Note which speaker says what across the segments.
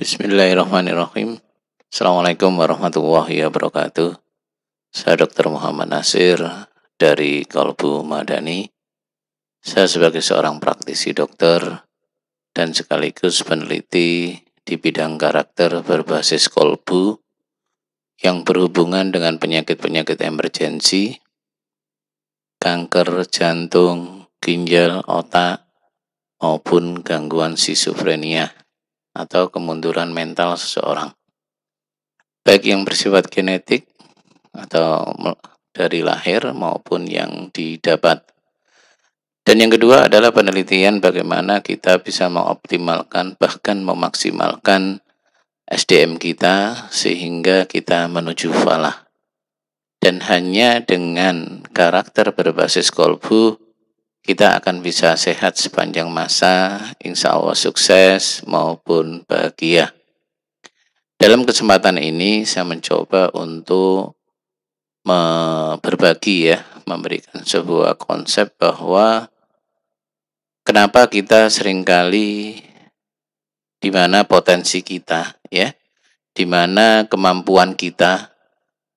Speaker 1: Bismillahirrahmanirrahim. Assalamualaikum warahmatullahi wabarakatuh. Saya Dr. Muhammad Nasir dari Kolbu Madani. Saya sebagai seorang praktisi dokter dan sekaligus peneliti di bidang karakter berbasis kolbu yang berhubungan dengan penyakit-penyakit emergensi, kanker jantung, ginjal, otak, maupun gangguan skizofrenia atau kemunduran mental seseorang, baik yang bersifat genetik atau dari lahir maupun yang didapat. Dan yang kedua adalah penelitian bagaimana kita bisa mengoptimalkan bahkan memaksimalkan SDM kita sehingga kita menuju falah. Dan hanya dengan karakter berbasis kolbu kita akan bisa sehat sepanjang masa, insya Allah sukses maupun bahagia. Dalam kesempatan ini saya mencoba untuk berbagi memberikan sebuah konsep bahwa kenapa kita seringkali di mana potensi kita di mana kemampuan kita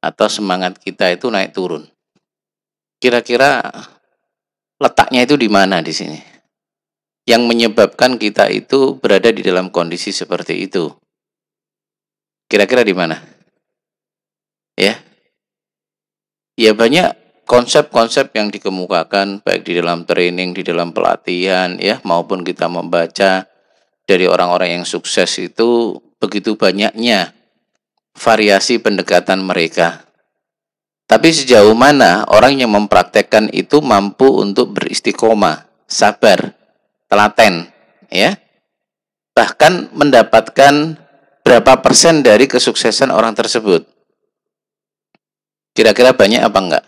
Speaker 1: atau semangat kita itu naik turun. Kira-kira letaknya itu di mana di sini? Yang menyebabkan kita itu berada di dalam kondisi seperti itu. Kira-kira di mana? Ya banyak konsep-konsep yang dikemukakan baik di dalam training, di dalam pelatihan maupun kita membaca dari orang-orang yang sukses itu begitu banyaknya variasi pendekatan mereka. Tapi sejauh mana orang yang mempraktekkan itu mampu untuk beristiqomah, sabar, telaten, bahkan mendapatkan berapa persen dari kesuksesan orang tersebut? Kira-kira banyak apa enggak?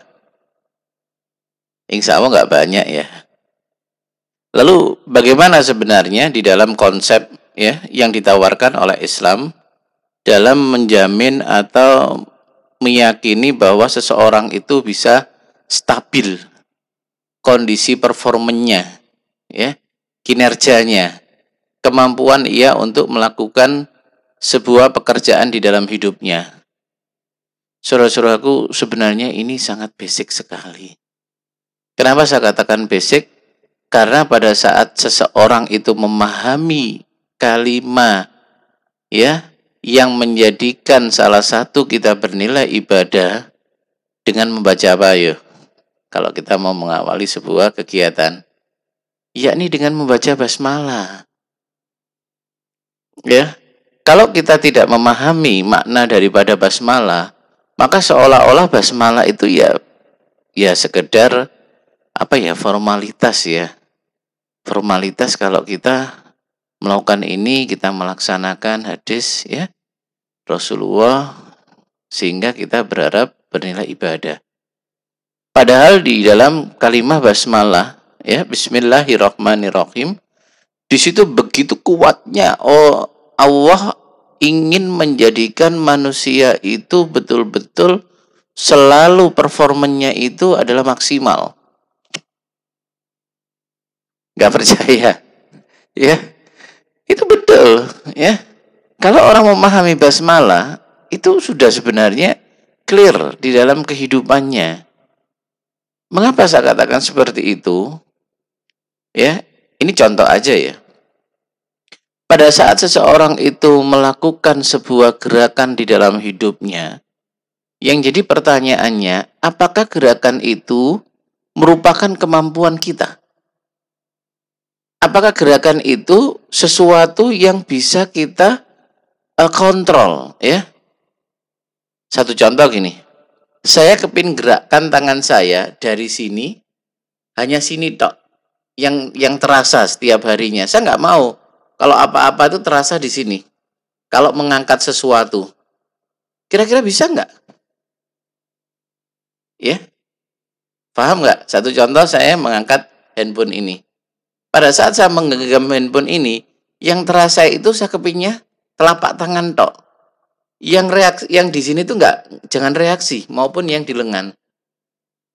Speaker 1: Insya Allah enggak banyak ya. Lalu bagaimana sebenarnya di dalam konsep yang ditawarkan oleh Islam dalam menjamin atau meyakini bahwa seseorang itu bisa stabil kondisi performanya, kinerjanya, kemampuan ia untuk melakukan sebuah pekerjaan di dalam hidupnya. Saudara-saudaraku, sebenarnya ini sangat basic sekali. Kenapa saya katakan basic? Karena pada saat seseorang itu memahami kalimat yang menjadikan salah satu kita bernilai ibadah dengan membaca apa kalau kita mau mengawali sebuah kegiatan, yakni dengan membaca basmalah. Kalau kita tidak memahami makna daripada basmalah, maka seolah-olah basmalah itu ya sekedar formalitas formalitas. Kalau kita melakukan ini, kita melaksanakan hadis Rasulullah sehingga kita berharap bernilai ibadah. Padahal di dalam kalimat basmalah Bismillahirrahmanirrahim, di situ begitu kuatnya Allah ingin menjadikan manusia itu betul-betul selalu performanya itu adalah maksimal. Gak percaya? Itu betul Kalau orang memahami basmalah itu sudah sebenarnya clear di dalam kehidupannya. Mengapa saya katakan seperti itu? Ini contoh aja Pada saat seseorang itu melakukan sebuah gerakan di dalam hidupnya, yang jadi pertanyaannya, apakah gerakan itu merupakan kemampuan kita? Apakah gerakan itu sesuatu yang bisa kita kontrol? Satu contoh gini, saya kepin gerakkan tangan saya dari sini, hanya sini tok, yang terasa setiap harinya. Saya nggak mau kalau apa-apa itu terasa di sini. Kalau mengangkat sesuatu, kira-kira bisa nggak? Paham nggak? Satu contoh, saya mengangkat handphone ini. Pada saat saya menggenggam handphone ini, yang terasa itu saya kepingnya telapak tangan tok. Yang di sini tuh jangan reaksi, maupun yang di lengan.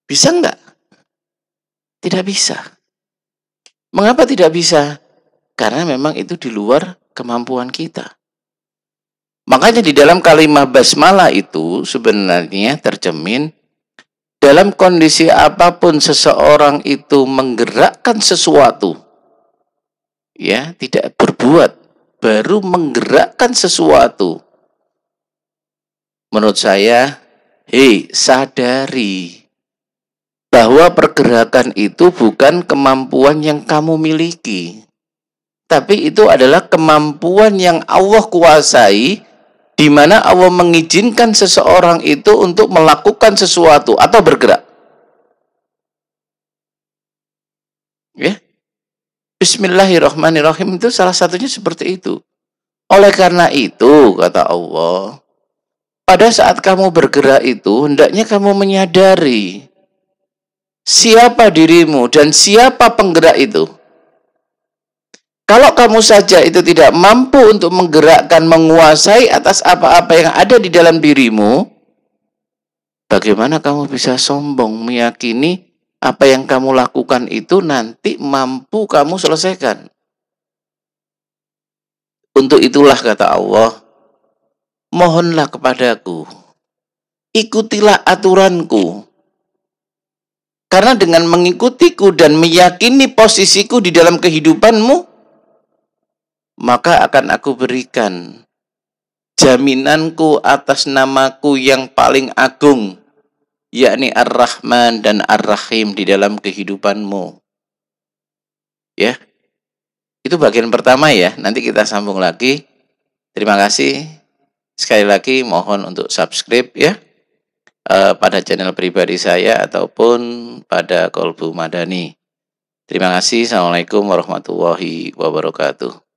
Speaker 1: Bisa nggak? Tidak bisa. Mengapa tidak bisa? Karena memang itu di luar kemampuan kita. Makanya di dalam kalimat basmalah itu sebenarnya tercermin dalam kondisi apapun seseorang itu menggerakkan sesuatu, ya, tidak berbuat, baru menggerakkan sesuatu. Menurut saya, hei, sadari bahwa pergerakan itu bukan kemampuan yang kamu miliki, tapi itu adalah kemampuan yang Allah kuasai, di mana Allah mengizinkan seseorang itu untuk melakukan sesuatu atau bergerak. Ya. Bismillahirrahmanirrahim itu salah satunya seperti itu. Oleh karena itu, kata Allah, pada saat kamu bergerak itu, hendaknya kamu menyadari siapa dirimu dan siapa penggerak itu. Kalau kamu saja itu tidak mampu untuk menggerakkan, menguasai atas apa-apa yang ada di dalam dirimu, bagaimana kamu bisa sombong meyakini apa yang kamu lakukan itu nanti mampu kamu selesaikan? Untuk itulah kata Allah, mohonlah kepadaku, ikutilah aturanku. Karena dengan mengikutiku dan meyakini posisiku di dalam kehidupanmu, maka akan aku berikan jaminanku atas namaku yang paling agung, yakni Ar-Rahman dan Ar-Rahim di dalam kehidupanmu. Ya, itu bagian pertama ya. Nanti kita sambung lagi. Terima kasih. Sekali lagi mohon untuk subscribe ya, pada channel pribadi saya ataupun pada Kolbu Madani. Terima kasih. Assalamualaikum warahmatullahi wabarakatuh.